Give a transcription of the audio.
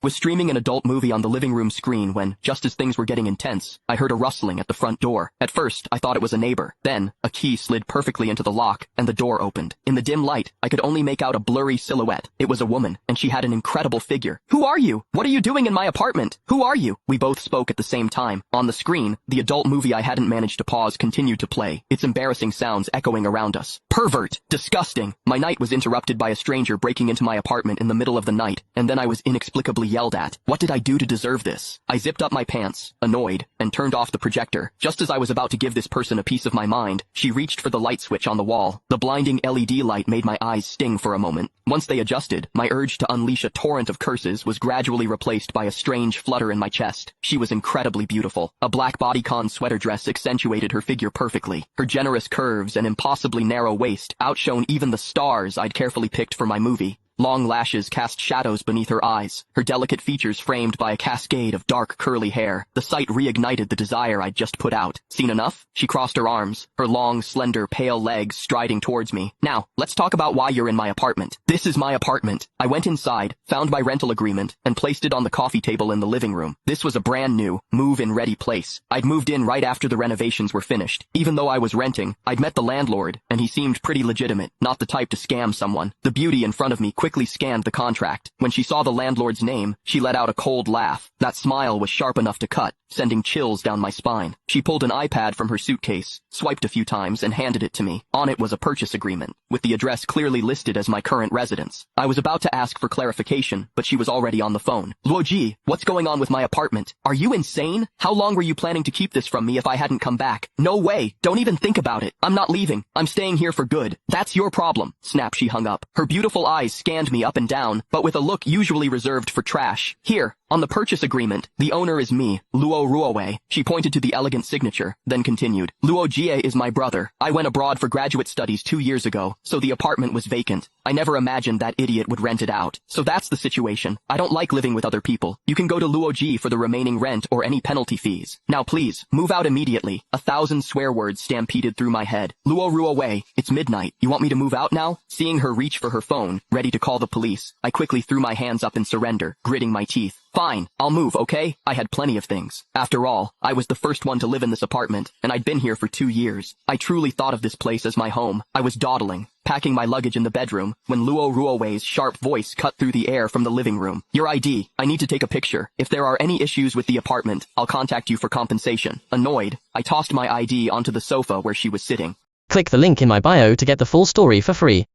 Was streaming an adult movie on the living room screen when, just as things were getting intense, I heard a rustling at the front door. At first, I thought it was a neighbor. Then, a key slid perfectly into the lock, and the door opened. In the dim light, I could only make out a blurry silhouette. It was a woman, and she had an incredible figure. "Who are you? What are you doing in my apartment? Who are you?" We both spoke at the same time. On the screen, the adult movie I hadn't managed to pause continued to play, its embarrassing sounds echoing around us. Pervert! Disgusting! My night was interrupted by a stranger breaking into my apartment in the middle of the night, and then I was inexplicably yelled at. What did I do to deserve this? I zipped up my pants, annoyed, and turned off the projector. Just as I was about to give this person a piece of my mind, she reached for the light switch on the wall. The blinding LED light made my eyes sting for a moment. Once they adjusted, my urge to unleash a torrent of curses was gradually replaced by a strange flutter in my chest. She was incredibly beautiful. A black bodycon sweater dress accentuated her figure perfectly. Her generous curves and impossibly narrow waist outshone even the stars I'd carefully picked for my movie. Long lashes cast shadows beneath her eyes, her delicate features framed by a cascade of dark curly hair. The sight reignited the desire I'd just put out. Seen enough? She crossed her arms, her long, slender, pale legs striding towards me. "Now, let's talk about why you're in my apartment." "This is my apartment." I went inside, found my rental agreement, and placed it on the coffee table in the living room. This was a brand new, move-in-ready place. I'd moved in right after the renovations were finished. Even though I was renting, I'd met the landlord, and he seemed pretty legitimate, not the type to scam someone. The beauty in front of me quickly scanned the contract. When she saw the landlord's name, she let out a cold laugh. That smile was sharp enough to cut, sending chills down my spine. She pulled an iPad from her suitcase, swiped a few times, and handed it to me. On it was a purchase agreement, with the address clearly listed as my current residence. I was about to ask for clarification, but she was already on the phone. "Luoji, what's going on with my apartment? Are you insane? How long were you planning to keep this from me if I hadn't come back?" "No way! Don't even think about it! I'm not leaving. I'm staying here for good." "That's your problem." Snap, she hung up. Her beautiful eyes scanned me up and down, but with a look usually reserved for trash. "Here, on the purchase agreement, the owner is me, Luo Ruowei." She pointed to the elegant signature, then continued. "Luo Jie is my brother. I went abroad for graduate studies 2 years ago, so the apartment was vacant. I never imagined that idiot would rent it out. So that's the situation. I don't like living with other people. You can go to Luo Ji for the remaining rent or any penalty fees. Now please, move out immediately." 1,000 swear words stampeded through my head. "Luo Ruowei, it's midnight. You want me to move out now?" Seeing her reach for her phone, ready to call the police, I quickly threw my hands up in surrender, gritting my teeth. "Fine, I'll move, okay?" I had plenty of things. After all, I was the first one to live in this apartment, and I'd been here for 2 years. I truly thought of this place as my home. I was dawdling, packing my luggage in the bedroom, when Luo Ruowei's sharp voice cut through the air from the living room. "Your ID. I need to take a picture. If there are any issues with the apartment, I'll contact you for compensation." Annoyed, I tossed my ID onto the sofa where she was sitting. Click the link in my bio to get the full story for free.